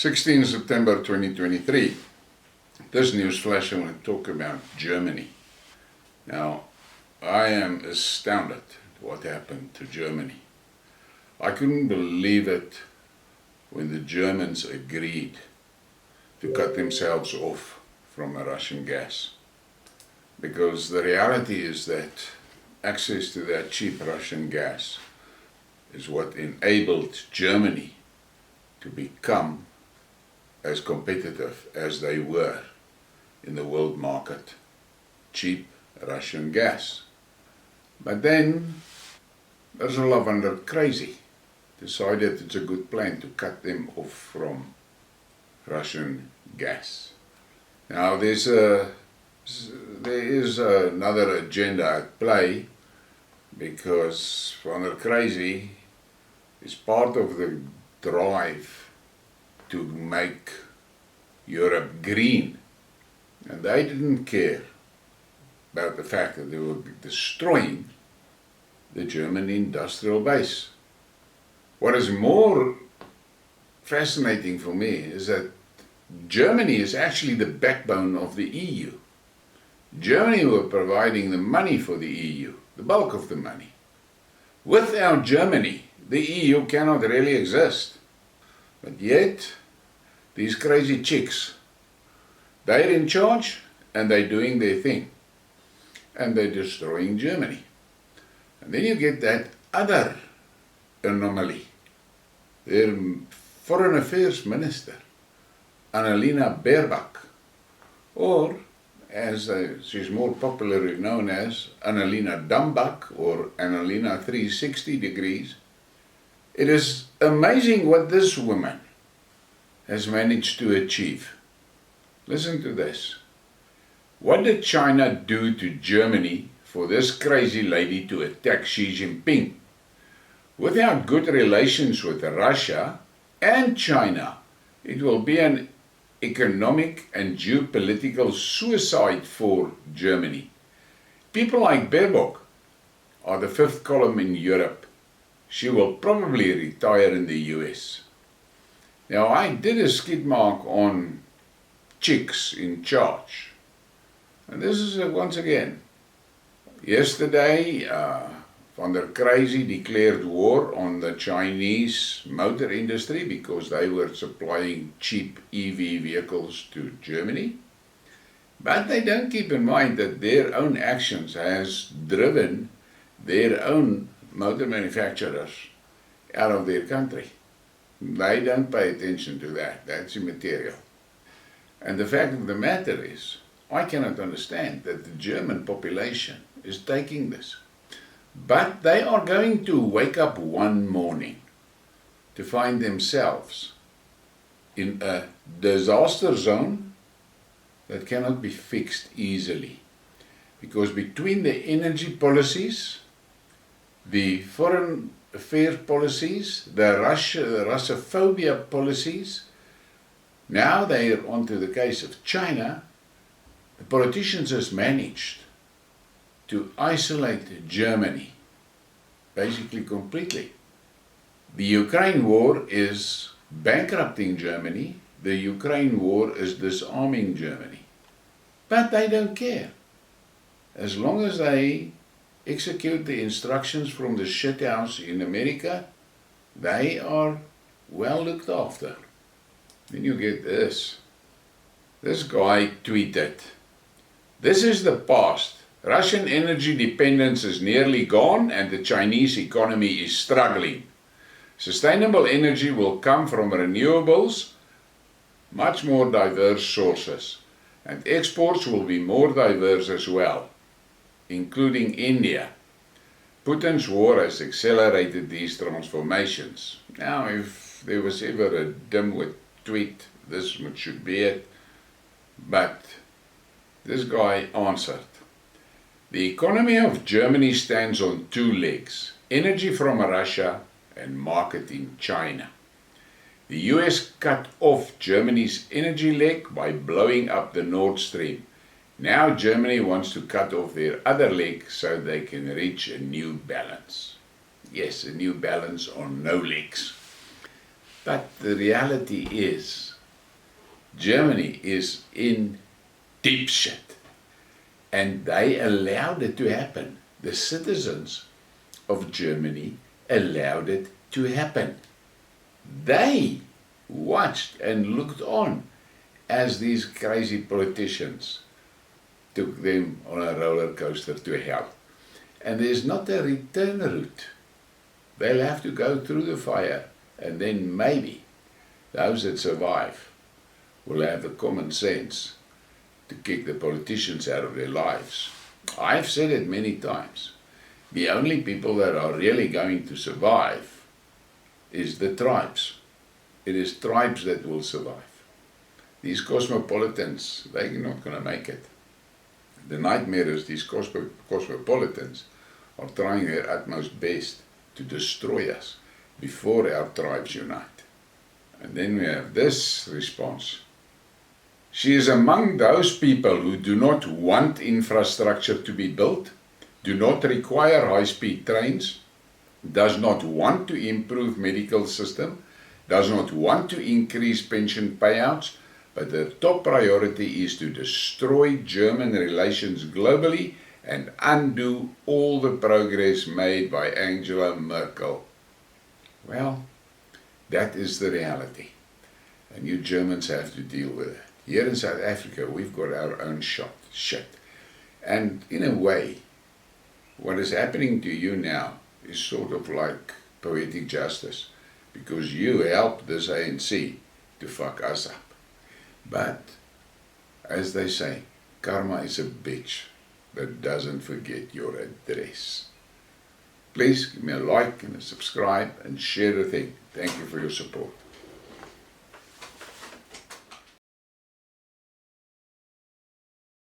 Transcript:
16 September 2023. This news flash I want to talk about Germany. Now, I am astounded at what happened to Germany. I couldn't believe it when the Germans agreed to cut themselves off from Russian gas. Because the reality is that access to that cheap Russian gas is what enabled Germany to become as competitive as they were in the world market. Cheap Russian gas. But then Ursula van der Crazy decided it's a good plan to cut them off from Russian gas. Now there is another agenda at play, because van der Crazy is part of the drive to make Europe green, and they didn't care about the fact that they were destroying the German industrial base. What is more fascinating for me is that Germany is actually the backbone of the EU. Germany were providing the money for the EU, the bulk of the money. Without Germany, the EU cannot really exist. But yet, these crazy chicks, they're in charge and they're doing their thing. And they're destroying Germany. And then you get that other anomaly. Their Foreign Affairs Minister, Annalena Baerbuck, or as she's more popularly known as Annalena Dumbuck or Annalena 360 degrees. It is amazing what this woman has managed to achieve. Listen to this. What did China do to Germany for this crazy lady to attack Xi Jinping? Without good relations with Russia and China, it will be an economic and geopolitical suicide for Germany. People like Baerbuck are the fifth column in Europe. She will probably retire in the US. Now, I did a Skidmark on chicks in charge. And this is once again. Yesterday, van der Crazy declared war on the Chinese motor industry because they were supplying cheap EV vehicles to Germany. But they don't keep in mind that their own actions has driven their own motor manufacturers out of their country. They don't pay attention to that. That's immaterial. And the fact of the matter is, I cannot understand that the German population is taking this. But they are going to wake up one morning to find themselves in a disaster zone that cannot be fixed easily. Because between the energy policies, the foreign affairs policies, the Russophobia policies, now they are onto the case of China. The politicians has managed to isolate Germany, basically completely. The Ukraine war is bankrupting Germany. The Ukraine war is disarming Germany. But they don't care. As long as they execute the instructions from the shithouse in America, they are well looked after. Then you get this. This guy tweeted, "This is the past. Russian energy dependence is nearly gone and the Chinese economy is struggling. Sustainable energy will come from renewables, much more diverse sources, and exports will be more diverse as well, including India. Putin's war has accelerated these transformations." Now, if there was ever a dimwit tweet, this should be it. But this guy answered, "The economy of Germany stands on two legs, energy from Russia and market in China. The US cut off Germany's energy leg by blowing up the Nord Stream. Now Germany wants to cut off their other leg so they can reach a new balance." Yes, a new balance on no legs. But the reality is Germany is in deep shit. And they allowed it to happen. The citizens of Germany allowed it to happen. They watched and looked on as these crazy politicians took them on a roller coaster to hell. And there's not a return route. They'll have to go through the fire, and then maybe those that survive will have the common sense to kick the politicians out of their lives. I've said it many times. The only people that are really going to survive is the tribes. It is tribes that will survive. These cosmopolitans, they're not going to make it. The nightmare is these cosmopolitans are trying their utmost best to destroy us before our tribes unite. And then we have this response. She is among those people who do not want infrastructure to be built, do not require high-speed trains, does not want to improve medical system, does not want to increase pension payouts, but their top priority is to destroy German relations globally and undo all the progress made by Angela Merkel. Well, that is the reality. And you Germans have to deal with it. Here in South Africa, we've got our own shit. And in a way, what is happening to you now is sort of like poetic justice, because you helped this ANC to fuck us up. But, as they say, karma is a bitch that doesn't forget your address. Please give me a like and a subscribe and share the thing. Thank you for your support.